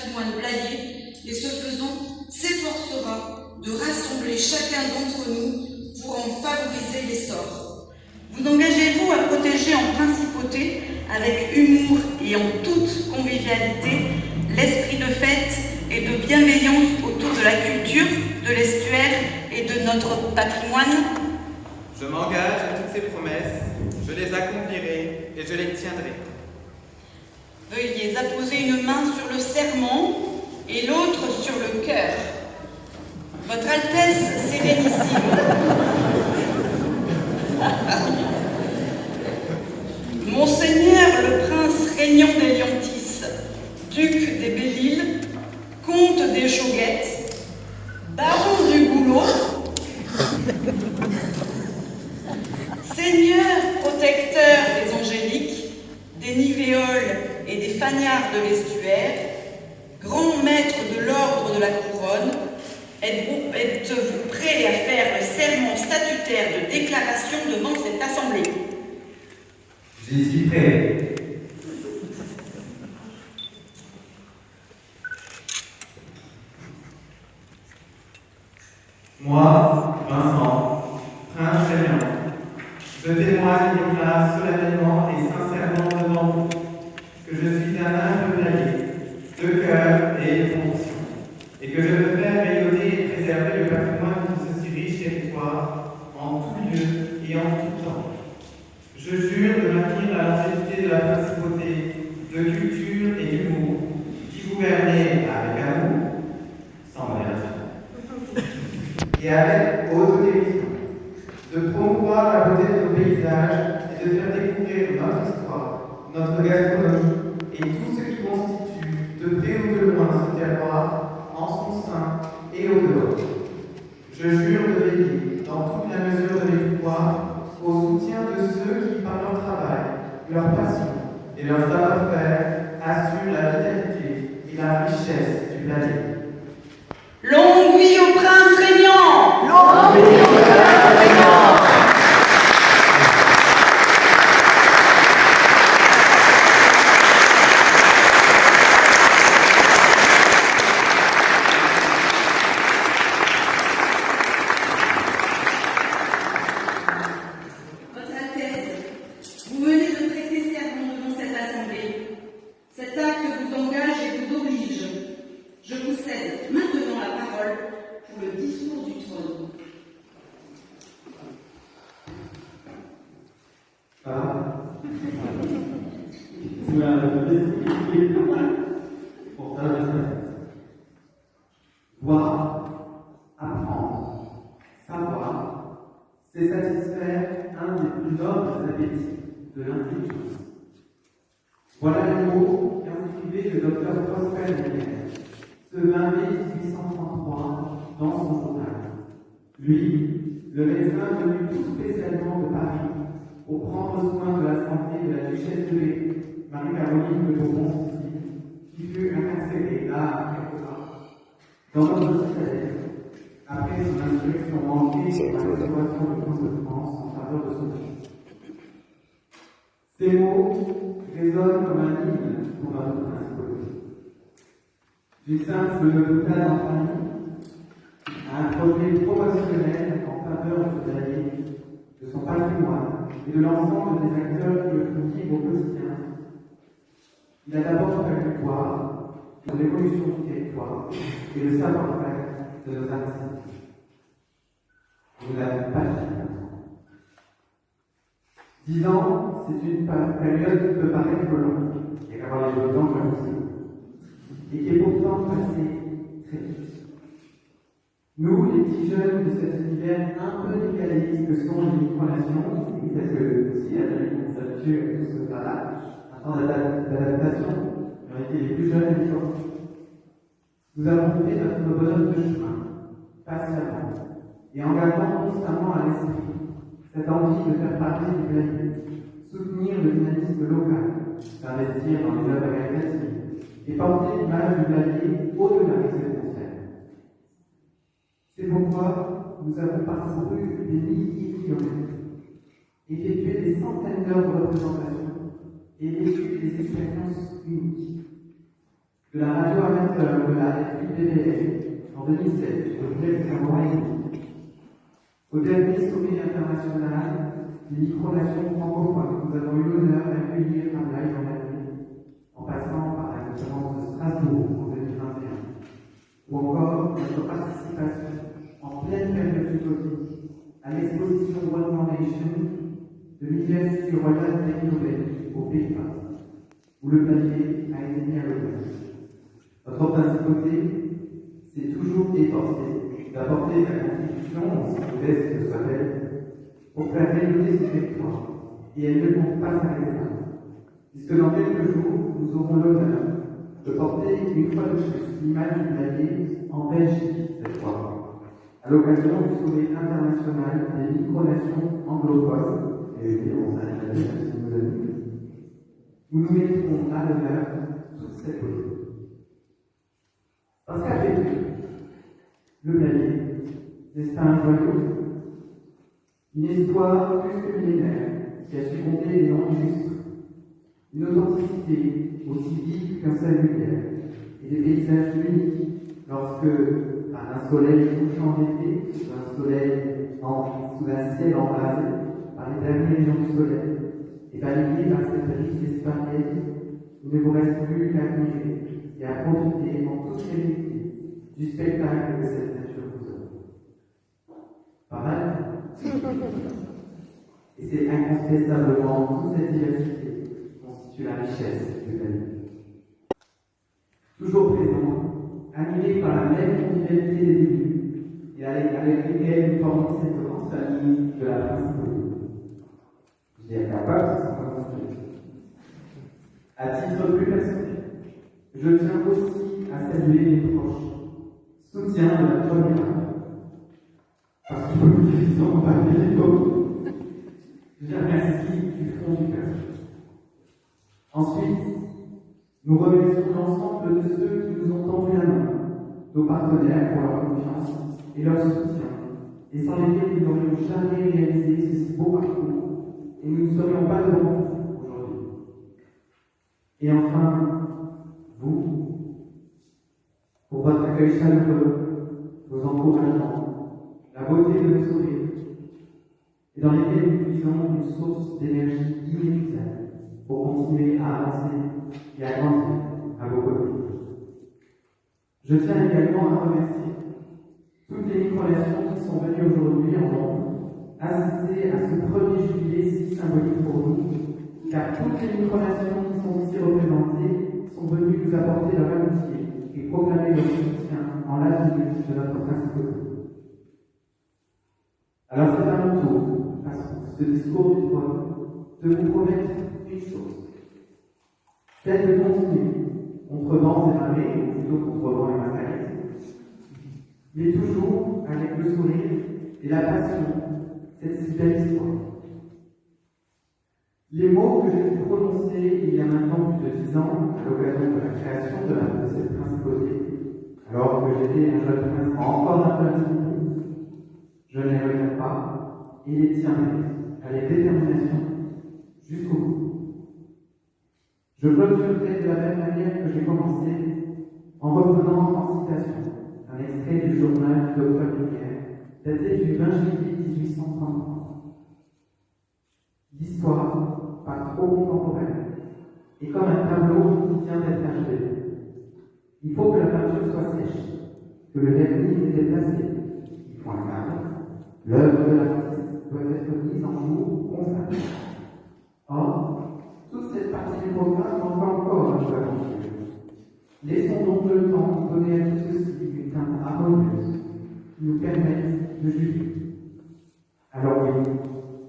patrimoine blayé et ce faisant s'efforcera de rassembler chacun d'entre nous pour en favoriser l'essor. Vous engagez-vous à protéger en principauté, avec humour et en toute convivialité, l'esprit de fête et de bienveillance autour de la culture, de l'estuaire et de notre patrimoine? Je m'engage à toutes ces promesses, je les accomplirai et je les tiendrai. Veuillez apposer une main sur le serment et l'autre sur le cœur. Votre Altesse Sérénissime, Monseigneur le prince régnant des Leontis, duc des Belle-Îles, comte des Chauguettes, baron du Goulot, seigneur protecteur des Angéliques, des Nivéoles et des Fagnards de l'estuaire, grand maître de l'ordre de la couronne, êtes-vous prêt à faire le serment statutaire de déclaration devant cette assemblée? J'y suis prêt. Moi, Vincent, prince régnant, je témoigne et déclare solennellement et sincèrement devant vous que je suis un humble palier, de cœur et de conviction, et que je veux faire rayonner et préserver le patrimoine de ce si riche territoire en tout lieu et en tout temps. Je jure de maintenir la longévité de la principauté, de culture et d'humour, d'y gouverner avec amour, sans modération, et avec autodérision, de promouvoir la beauté de nos paysages et de faire découvrir notre histoire, notre gastronomie et tout ce qui constitue, de près ou de loin, ce terroir, en son sein et au dehors. Je jure de veiller, dans toute la mesure de mes pouvoirs, au soutien de ceux qui, par leur travail, leur passion et leur savoir-faire, assurent la vitalité et la richesse du planète. Longue vie au prince régnant! Longue vie au prince régnant! Votre Altesse, vous venez de prêter serment devant cette assemblée. Cet acte vous engage et vous oblige. Je vous cède maintenant la parole pour le discours du trône. Voir, apprendre, savoir, c'est satisfaire un des plus nobles appétits de l'intelligence. Voilà les mots qu'inscrivait le docteur Prosper Ménez, ce 20 mai 1833, dans son journal. Lui, le médecin venu tout spécialement de Paris pour prendre soin de la santé de la duchesse de Lé, Marie-Caroline de Bourbon-Sicile, qui fut incarcérée là, quelque part. Dans notre citadelle, après son instruction manquée et la restauration de France en faveur de son fils. Ces mots résonnent comme un hymne pour notre principauté. Du simple boutade en famille à un projet promotionnel en faveur de l'année, de son patrimoine et de l'ensemble des acteurs qui le font vivre au quotidien, il a d'abord fallu voir l'évolution du territoire et le savoir-faire de nos artistes. Vous n'avez pas fini. 10 ans, c'est une période qui peut paraître longue, et avoir les deux ans comme ça, et qui est pourtant passée très vite. Nous, les petits jeunes de cet univers un peu décalé que sont les micronations, parce que aussi, on s'habitue à tout ce travail, un temps d'adaptation, on a été les plus jeunes et les sortis. Nous avons fait notre bonhomme de chemin, patiemment, et en gardant constamment à l'esprit cette envie de faire partie du pays, soutenir le dynamisme local, s'investir dans les œuvres caritatives et porter l'image du Blayais au-delà de ses frontières. C'est pourquoi nous avons parcouru des milliers de kilomètres, effectué des centaines d'heures de représentation et vécu des expériences uniques. de la radio amateur de la FIBBL en 2007, je voulais faire au dernier sommet international des micro-nations francophones, nous avons eu l'honneur d'accueillir un live en Allemagne, en passant par la conférence de Strasbourg en 2021, ou encore notre participation en pleine période du Covid à l'exposition One More Nation de l'Université royale d'Eindhoven aux Pays-Bas, où le clavier a été mis à l'honneur. Notre principauté s'est toujours efforcée d'apporter sa contribution, aussi modeste que soit-elle, pour faire rayonner ce territoire, et elle ne compte pas s'arrêter là, puisque dans quelques jours, nous aurons l'honneur de porter une fois de plus l'image du clavier en Belgique cette fois, à l'occasion du sommet international des micro-nations anglophones, et on s'en a dit, nos amis, où nous mettrons à l'honneur toute cette beauté. Parce qu'après tout, le clavier, n'est-ce pas un joyau? Une histoire plus que millénaire qui a surmonté les noms illustres, une authenticité aussi vive qu'un singulière, et des paysages uniques lorsque, par un soleil couchant en été, sous un ciel embrasé par les derniers rayons du soleil, et balayé par cette riche espadelle, il ne vous reste plus qu'à admirer et à profiter en toute sérénité du spectacle que cette nature vous offre. Pas mal? Et c'est incontestablement toute cette diversité qui constitue la richesse de la vie. Toujours présent, animé par la même convivialité des débuts, et avec lesquels nous formons cette grande famille de la principauté. Je dis capable, c'est pas construit. À titre plus personnel, je tiens aussi à saluer les proches, soutien de la première. Parce qu'il faut que nous disons pas les pauvres. Je les remercie du fond du cœur. Ensuite, nous remercions l'ensemble de ceux qui nous ont tendu la main, nos partenaires pour leur confiance et leur soutien, et sans lesquels nous n'aurions jamais réalisé ce si beau parcours, et nous ne serions pas devant vous aujourd'hui. Et enfin, vous, pour votre accueil chaleureux, vos encouragements, la beauté de vos sourires, et dans lesquels nous puisons une source d'énergie inépuisable pour continuer à avancer et à grandir à vos côtés. Je tiens également à remercier toutes les micro-nations qui sont venues aujourd'hui en nombre assister à ce 1er juillet si symbolique pour nous, car toutes les micro-nations qui sont ici représentées sont venues nous apporter leur amitié et proclamer leur soutien en l'avenir de notre principauté. Alors c'est à mon tour, à ce discours du trône, de vous promettre une chose, celle de continuer contre vents et marées, ou plutôt contre vents et marées, mais toujours avec le sourire et la passion, cette si belle histoire. Les mots que j'ai prononcés il y a maintenant plus de 10 ans, à l'occasion de la création de cette principauté, alors que j'étais un jeune prince encore un peu intimidé, je ne les regrette pas et les tiendrai avec détermination jusqu'au bout. Je clôturerai de la même manière que j'ai commencé en reprenant en citation un extrait du journal du Dr Lumière, daté du 20 juillet 1833. L'histoire, par trop contemporaine, est comme un tableau qui vient d'être achevé. Il faut que la peinture soit sèche, que le vernis est déplacé. Il faut un cadre. L'œuvre de l'artiste doit être mise en jour constamment. Or, toute cette partie du programme manque encore à jouer à construire. Laissons donc le temps de donner à tout ceci une teinte harmonieuse qui nous permette de juger. Alors oui,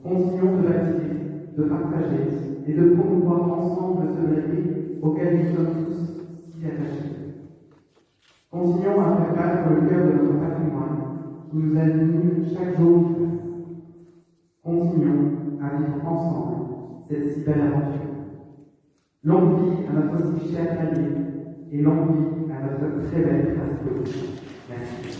continuons de bâtir, de partager et de promouvoir ensemble ce métier auquel nous sommes tous si attachés. Continuons à faire battre le cœur de notre patrimoine qui nous anime chaque jour. Continuons à vivre ensemble cette si belle aventure. Longue vie à notre si cher allié et longue vie à notre très belle principauté. Merci.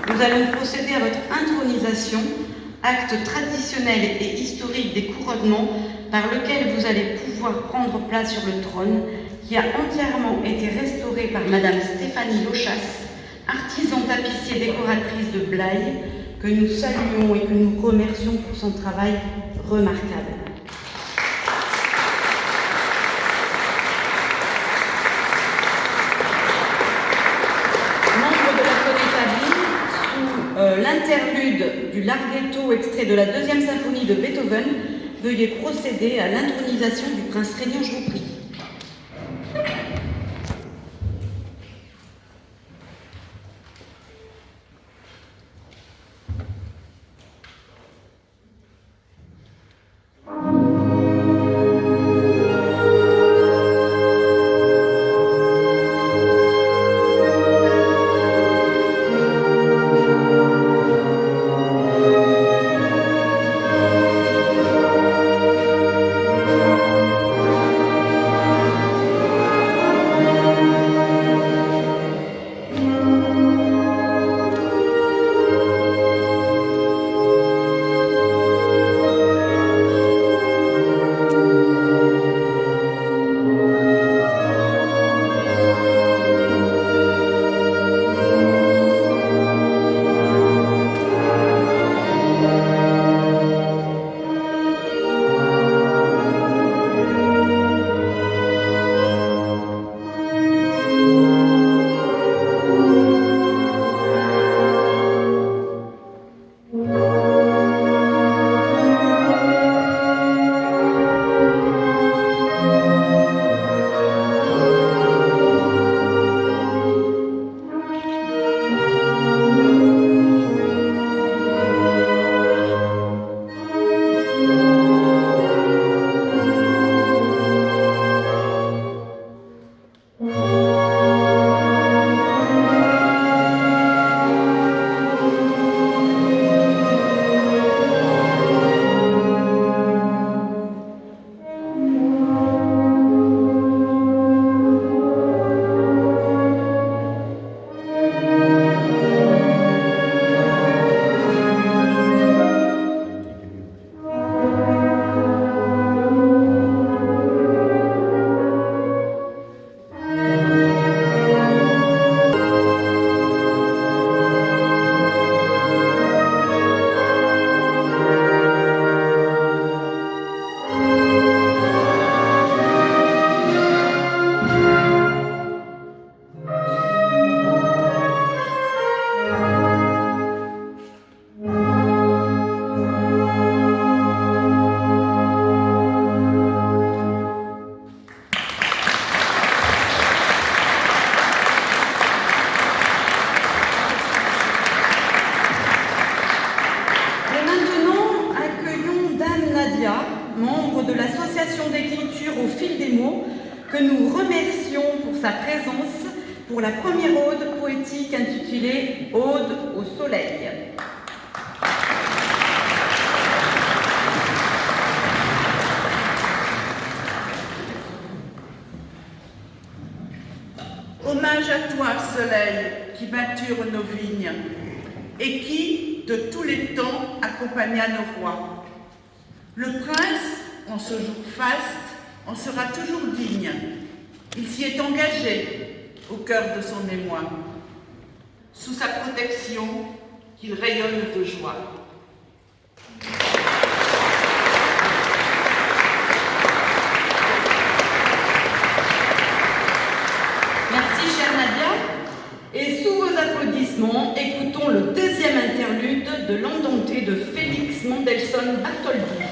Nous allons procéder à votre intronisation, acte traditionnel et historique des couronnements par lequel vous allez pouvoir prendre place sur le trône, qui a entièrement été restauré par Madame Stéphanie Lochas, artisan tapissier décoratrice de Blaye, que nous saluons et que nous remercions pour son travail remarquable. L'interlude du Larghetto extrait de la deuxième symphonie de Beethoven, veuillez procéder à l'intronisation du prince régnant, je vous prie. membre de l'association d'écriture au fil des mots, que nous remercions pour sa présence pour la première ode poétique intitulée Ode au soleil. Hommage à toi, soleil, qui mature nos vignes, et qui, de tous les temps, accompagna nos rois. Le prince, en ce jour faste, en sera toujours digne. Il s'y est engagé au cœur de son émoi. Sous sa protection, qu'il rayonne de joie. Merci, chère Nadia. Et sous vos applaudissements, écoutons le deuxième interlude de l'Andante de Félix Mendelssohn Bartholdy.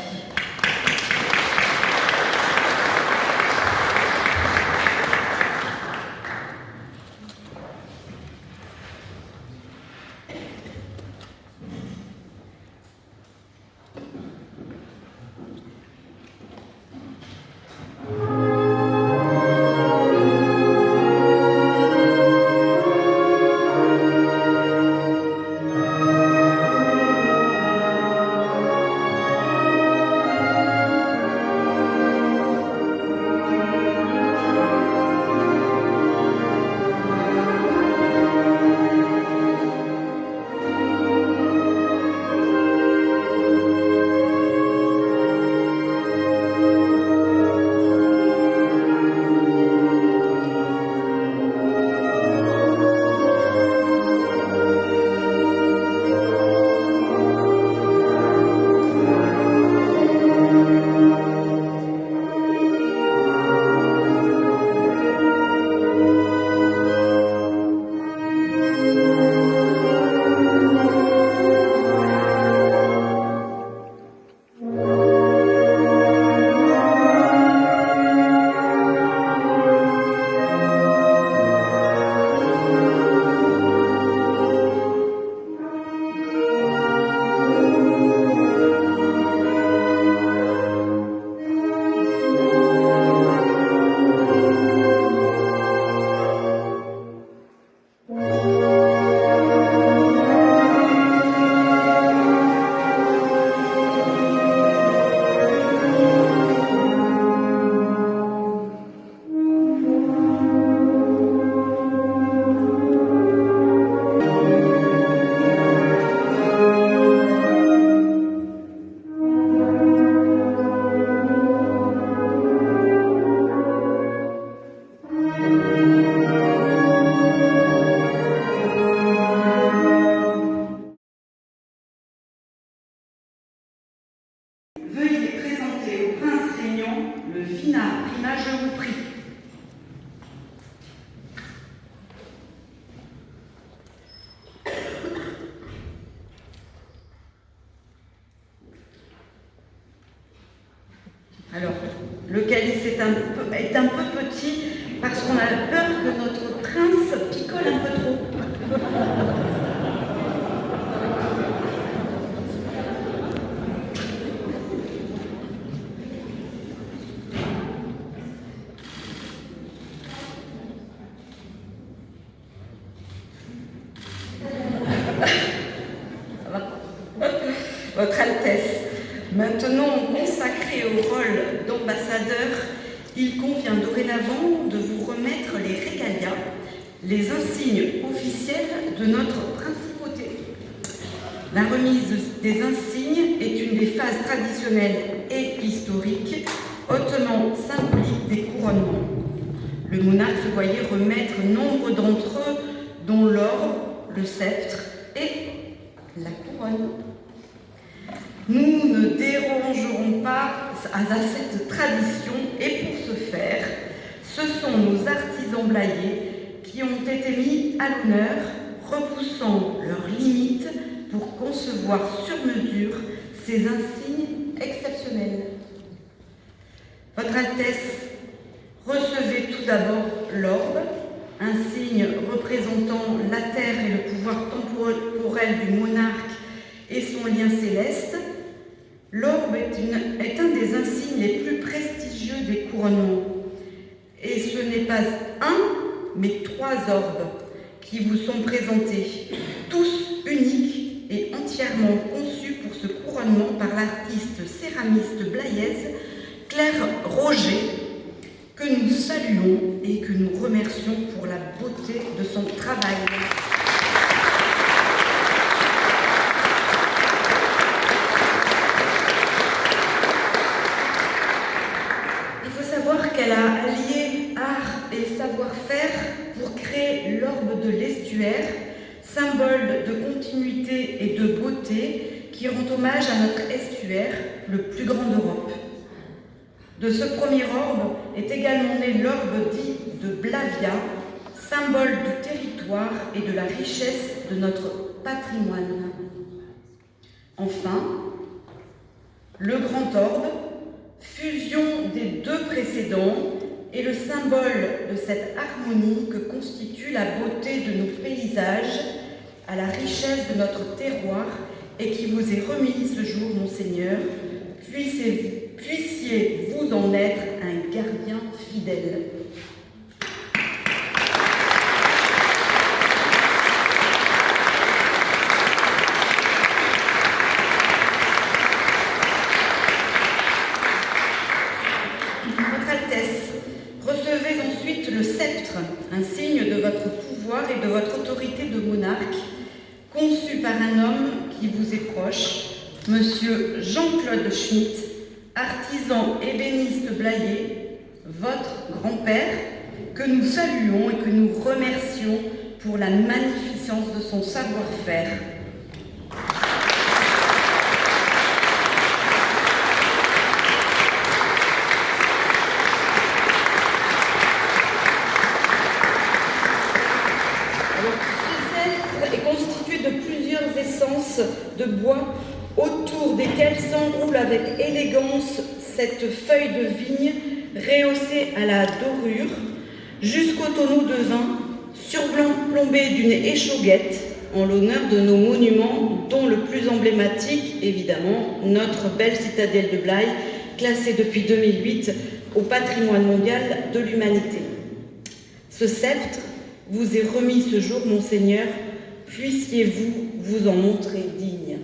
je vous prie. Alors, le calice est un peu petit parce qu'on a peur que notre prince picole un peu trop. Votre Altesse, maintenant consacré au rôle d'ambassadeur, il convient dorénavant de vous remettre les régalias, les insignes officiels de notre principauté. La remise des insignes est une des phases traditionnelles et historiques, hautement symboliques des couronnements. Le monarque se voyait remettre nombre d'entre eux, dont l'orbe, le sceptre et la couronne. Nous ne dérogerons pas à cette tradition et pour ce faire, ce sont nos artisans blahiers qui ont été mis à l'honneur, repoussant leurs limites pour concevoir sur mesure ces insignes exceptionnels. Votre Altesse, recevez tout d'abord l'orbe, un signe représentant la terre et le pouvoir temporel du monarque et son lien céleste. L'orbe est un des insignes les plus prestigieux des couronnements. Et ce n'est pas un, mais 3 orbes qui vous sont présentés, tous uniques et entièrement conçus pour ce couronnement par l'artiste céramiste blayaise Claire Roger, que nous saluons et que nous remercions pour la beauté de son travail. Qu'elle a allié art et savoir-faire pour créer l'orbe de l'estuaire, symbole de continuité et de beauté qui rend hommage à notre estuaire, le plus grand d'Europe. De ce premier orbe est également né l'orbe dit de Blavia, symbole du territoire et de la richesse de notre patrimoine. Enfin, le grand orbe, fusion des 2 précédents, est le symbole de cette harmonie que constitue la beauté de nos paysages, à la richesse de notre terroir et qui vous est remis ce jour, Monseigneur. Puissiez-vous en être un gardien fidèle. Recevez ensuite le sceptre, un signe de votre pouvoir et de votre autorité de monarque, conçu par un homme qui vous est proche, Monsieur Jean-Claude Schmitt, artisan ébéniste blahier, votre grand-père, que nous saluons et que nous remercions pour la magnificence de son savoir-faire. De bois autour desquels s'enroule avec élégance cette feuille de vigne rehaussée à la dorure jusqu'au tonneau de vin surplombé d'une échauguette en l'honneur de nos monuments dont le plus emblématique, évidemment, notre belle citadelle de Blaye, classée depuis 2008 au patrimoine mondial de l'humanité. Ce sceptre vous est remis ce jour, Monseigneur, puissiez-vous vous en montrer digne.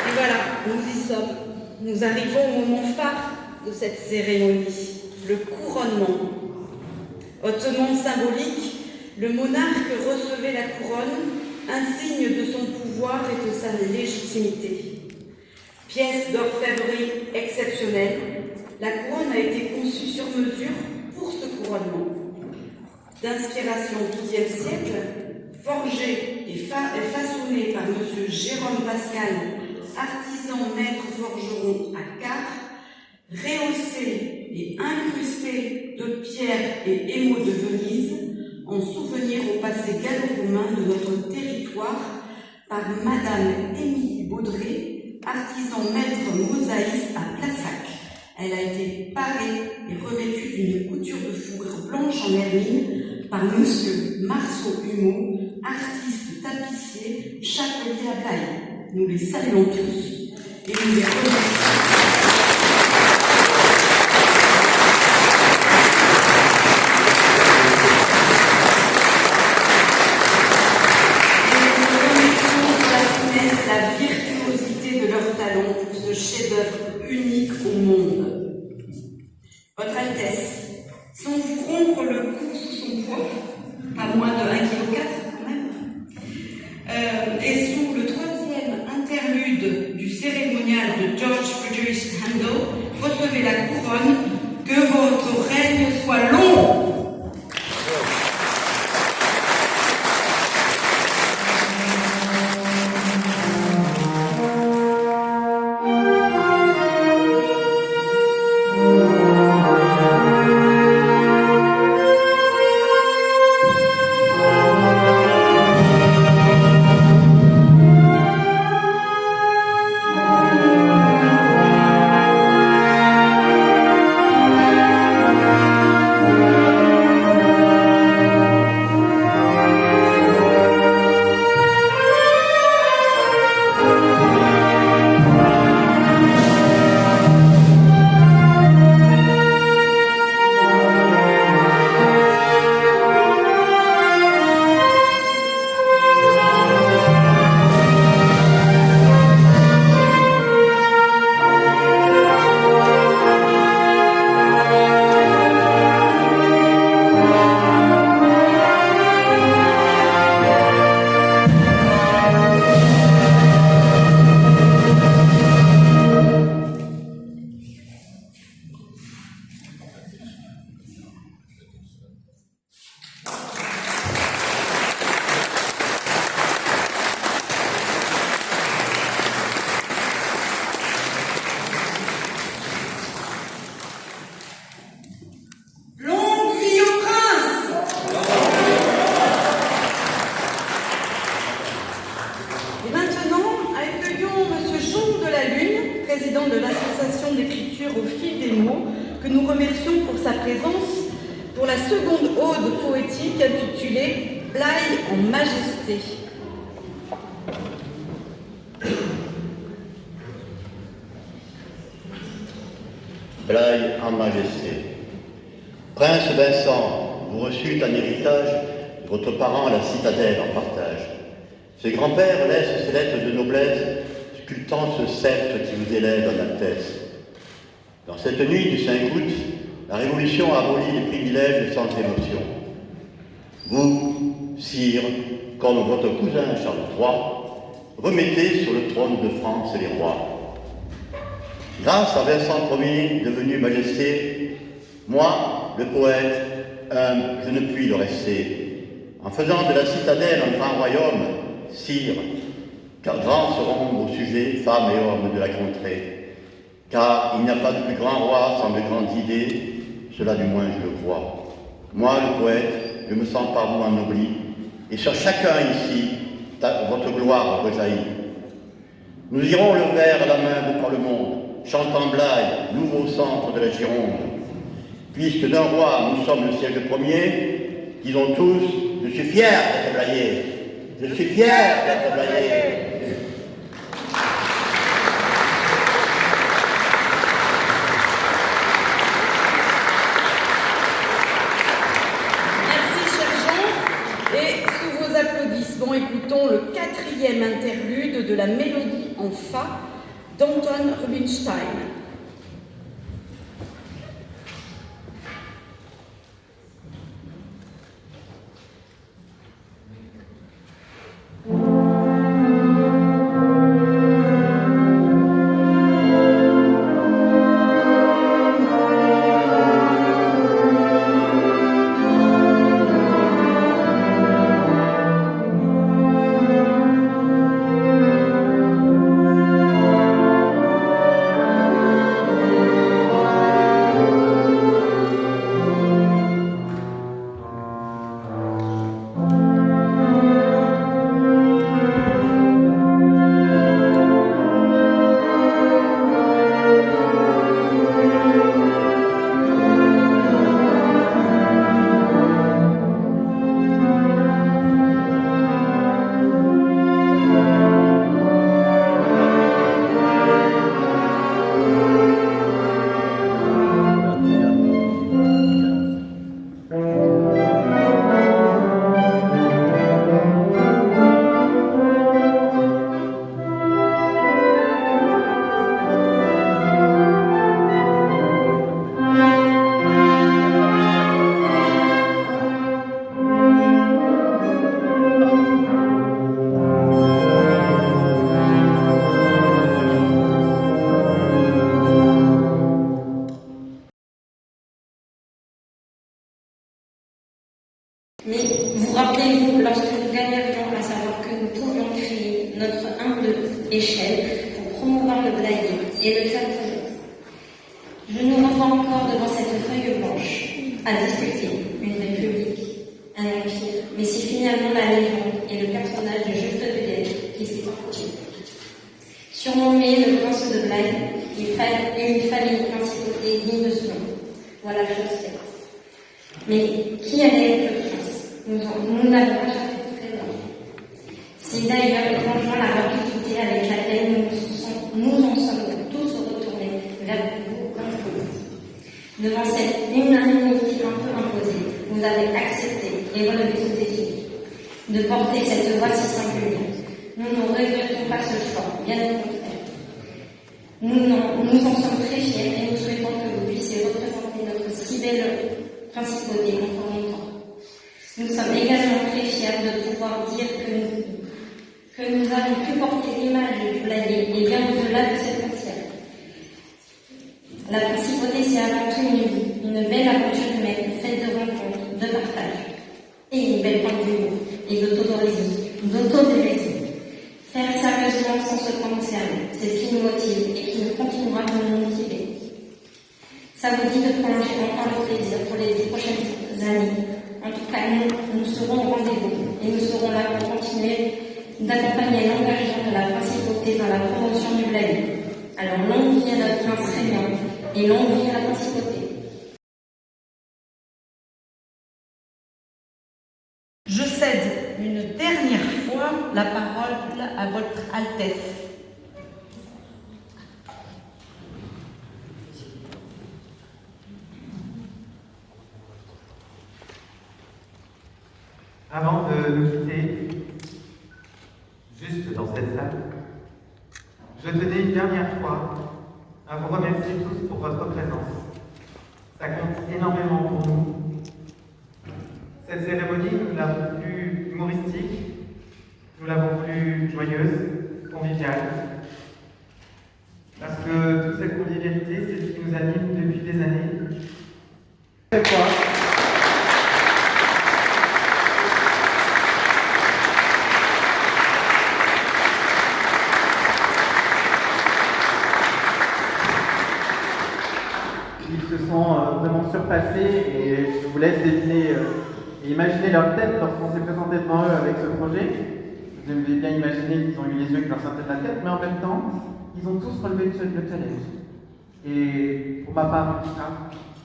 Et voilà, nous y sommes. Nous arrivons au moment phare de cette cérémonie, le couronnement. Hautement symbolique, le monarque recevait la couronne, un signe de son pouvoir et de sa légitimité. Pièce d'orfèvrerie exceptionnelle, la couronne a été conçue sur mesure pour ce couronnement. D'inspiration XIIe siècle, M. Jérôme Pascal, artisan maître forgeron à Quart, rehaussé et incrusté de pierres et émaux de Venise, en souvenir au passé gallo-romain de notre territoire, par Madame Émilie Baudré, artisan maître mosaïste à Plassac. Elle a été parée et revêtue d'une couture de fourrure blanche en hermine par Monsieur Marceau Humeau, artiste tapissier, chapelier à Blaye. Nous les saluons tous et nous les remercions. La virtuosité de leur talent pour ce chef-d'œuvre unique au monde. Votre Altesse, sans vous rompre le cou sous son poids, pas moins de 1,4 kg quand même, et sous le troisième interlude du cérémonial de George Friedrich Handel, recevez la couronne, que votre règne soit long. Président de l'association d'écriture au fil des mots, que nous remercions pour sa présence pour la seconde ode poétique intitulée « Blaye en majesté ». Blaye en majesté. Prince Vincent, vous reçûtes en héritage de votre parent la citadelle en partage. Ce grand-père laisse ses lettres de noblesse, sculptant ce sceptre qui vous élève en altesse. Dans cette nuit du 5 août, la Révolution a aboli les privilèges sans émotion. Vous, sire, comme votre cousin Charles III, remettez sur le trône de France les rois. Grâce à Vincent Ier, devenu majesté, moi, le poète, je ne puis le rester. En faisant de la citadelle un grand royaume, sire, car grands seront vos sujets, femmes et hommes de la contrée. Car il n'y a pas de plus grand roi sans de grandes idées, cela du moins je le crois. Moi, le poète, je me sens par vous ennobli, et sur chacun ici, votre gloire rejaillit. Nous irons le verre à la main de par le monde, chantant Blaye, nouveau centre de la Gironde. Puisque d'un roi nous sommes le siège premier, disons tous, je suis fier d'être Blayé. Je suis fier d'être Blayé. Merci, cher Jean. Et sous vos applaudissements, écoutons le 4e interlude de la mélodie en fa d'Anton Rubinstein. et le faire toujours. Je nous renvoie encore devant cette feuille blanche à discuter une république, un empire, mais c'est finalement la légende et le personnage de Jules de Bedel qui s'est imposé. Surnommé le prince de Blaye, et une famille principauté digne de ce nom. Voilà chose faite. Mais qui allait être le prince? Nous n'avons pas cherché présent. C'est d'ailleurs étrangement la rapidité avec laquelle nous en sommes tous retournés vers vous comme vous. Devant cette unanimité un peu imposée, vous avez accepté et relevé ce défi de porter cette voix si singulière. Nous ne regrettons pas ce choix, bien au contraire. Nous en sommes très fiers et nous souhaitons que vous puissiez représenter notre si belle principauté en fort longtemps. Nous sommes également très fiers de pouvoir dire que nous avons pu porter l'image du Blayais et bien au-delà de cette frontière. La principauté, c'est avant tout une belle aventure humaine, faite de rencontres, de partage, et une belle pointe d'humour et d'autodérision. Faire sérieusement sans se prendre au sérieux, c'est ce qui nous motive et qui nous continuera de nous motiver. Ça vous dit de prolonger encore le plaisir pour les 10 prochaines années. En tout cas, nous serons au rendez-vous et nous serons là pour continuer d'accompagner l'engagement de la principauté dans la promotion du Blayais. Alors longue vie à notre prince régnant et longue vie à la principauté. Je cède une dernière fois la parole à votre Altesse. Avant de nous quitter, juste dans cette salle, je tenais une dernière fois à vous remercier tous pour votre présence. Ça compte énormément pour nous. Cette cérémonie, nous l'avons plus humoristique, nous l'avons plus joyeuse, conviviale. Parce que toute cette convivialité, c'est ce qui nous anime depuis des années. C'est quoi ? Ils se sont vraiment surpassés et je vous laisse deviner et imaginer leur tête lorsqu'on s'est présenté devant eux avec ce projet. Vous devez bien imaginer qu'ils ont eu les yeux qui leur sortaient de la tête, mais en même temps, ils ont tous relevé le challenge. Et pour ma part, en tout cas,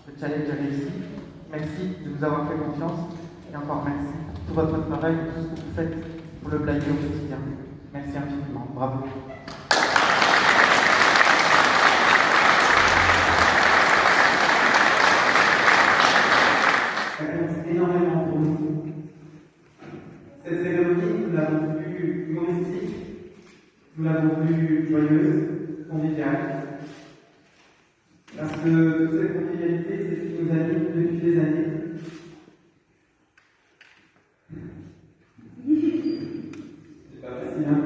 le challenge est réussi. Merci de nous avoir fait confiance et encore merci pour tout votre travail et tout ce que vous faites pour le Blayais au quotidien. Merci infiniment. Bravo. Ça compte énormément pour nous. Cette cérémonie, nous l'avons plus humoristique, nous l'avons plus joyeuse, conviviale. Parce que toute cette convivialité, c'est ce qui nous anime depuis des années. C'est pas facile, hein?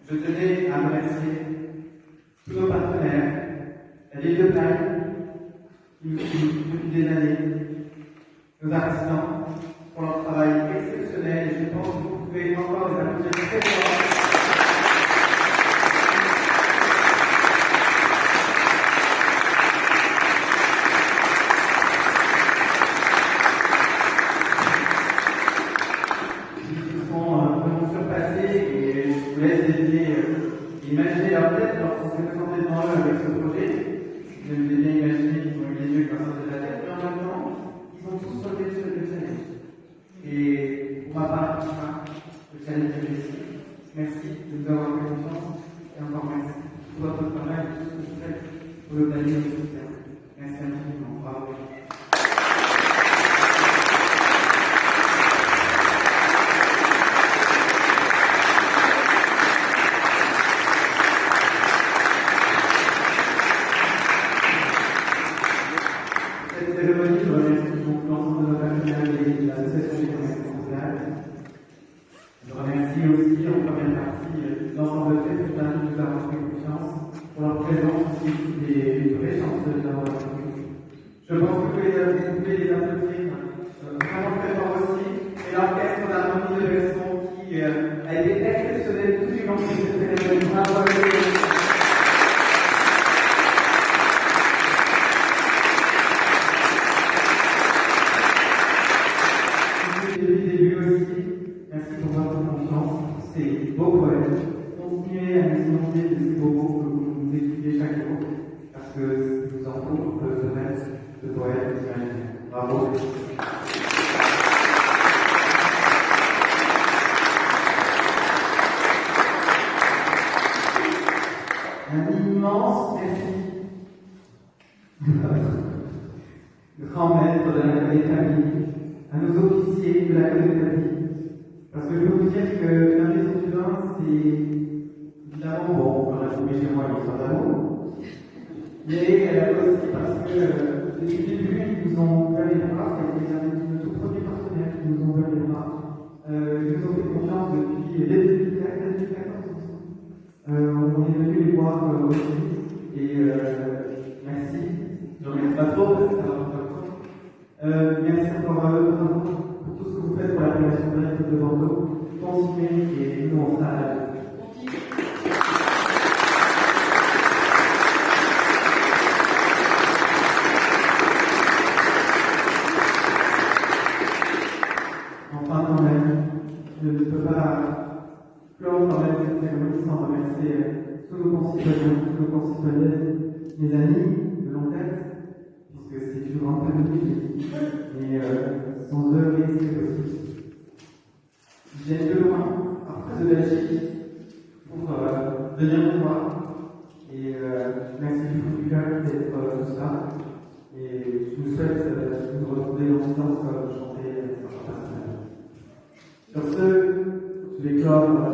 Je tenais à remercier tous nos partenaires, la ville de Blaye, qui nous suivent depuis des années, nos artisans, pour leur travail exceptionnel, et je pense que vous pouvez encore les applaudir très fort. Ils sont vraiment surpassés, et je vous laisse imaginer leur tête lorsqu'on s'est présenté devant eux avec ce projet. Je vous ai bien imaginé qu'ils ont eu les yeux qui leur sortaient de la tête, mais en même temps, ils ont tous relevé le challenge. Et pour ma part, le challenge est réussi. Merci de nous avoir fait confiance et encore merci pour votre travail et tout ce que vous faites pour le Blayais au quotidien. Merci infiniment. Bravo. Cette cérémonie, je remercie donc l'ensemble de nos partenaires et de l'association des commerçants mondiales. Je remercie aussi en première partie l'ensemble de ces soutiens qui nous avons fait confiance pour leur présence ici et une vraie chance de l'avoir reçu. Je pense que vous pouvez les applaudir vraiment très fort aussi. Et l'orchestre d'harmonie de Besson qui a été exceptionnel tout du long. des familles, à nos officiers de la Calédonie. Parce que je peux vous dire que l'un des étudiants, c'est évidemment, bon, on a trouvé chez moi l'histoire d'amour, mais aussi parce que depuis le début, ils nous ont ouvert les bras, c'était un de nos tout premiers partenaires qui nous ont ouvert les bras. Ils nous ont fait confiance depuis 2014. On est venu les voir aussi, et merci. Je ne remercie pas trop parce que ça va pas trop. Merci encore à eux pour tout ce que vous faites pour la création de l'École de Bordeaux. Continuez et nous on sera à la Enfin, quand même, je ne peux pas clore quand même cette cérémonie sans remercier tous nos concitoyens, toutes nos concitoyennes, mes amis de longue date, puisque c'est une grande famille, mais sans eux, rien ne serait possible. Ils viennent de loin, parfois de Belgique, pour venir nous voir, et merci du fond du cœur d'être tout ça, et je vous souhaite de nous retrouver longtemps pour chanter sur ce, je vais clore la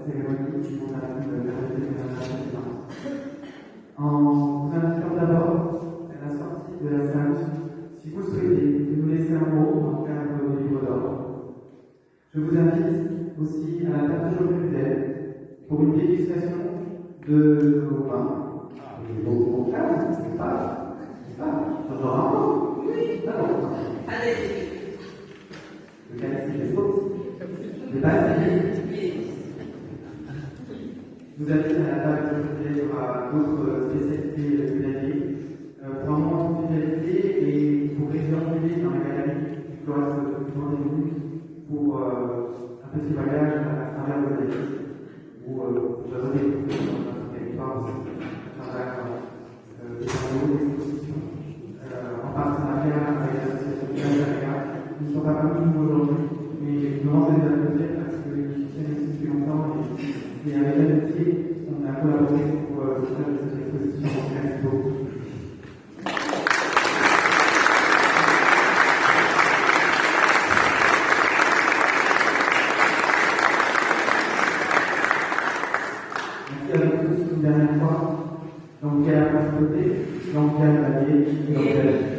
cérémonie qui vous invite de faire en vous invitant d'abord à la sortie de la salle, si vous souhaitez, de nous laisser un mot dans le cadre du livre d'or. Je vous invite aussi à la table de l'hôpital pour une dégustation de nos vins. Et vos cadres, c'est pas, j'en aurai un mot. Oui, d'accord. Allez. Le calice est beau. Je vous invite à la table de il y aura d'autres spécialités culinaires pour un moment de convivialité et pour réserver dans la galerie du cloître du rendez-vous pour un petit voyage à travers le pays où vous aurez découvert dans notre territoire à travers des travaux d'exposition en partenariat avec l'association Gazaga. Ils ne sont pas parmi nous aujourd'hui. Mais je me rends des applaudissements parce qu'ils soutiennent ici depuis longtemps et avec l'amitié, on a collaboré pour faire cette exposition. Merci beaucoup. Merci à vous tous une dernière fois. Donc, à la principauté, donc à la vie et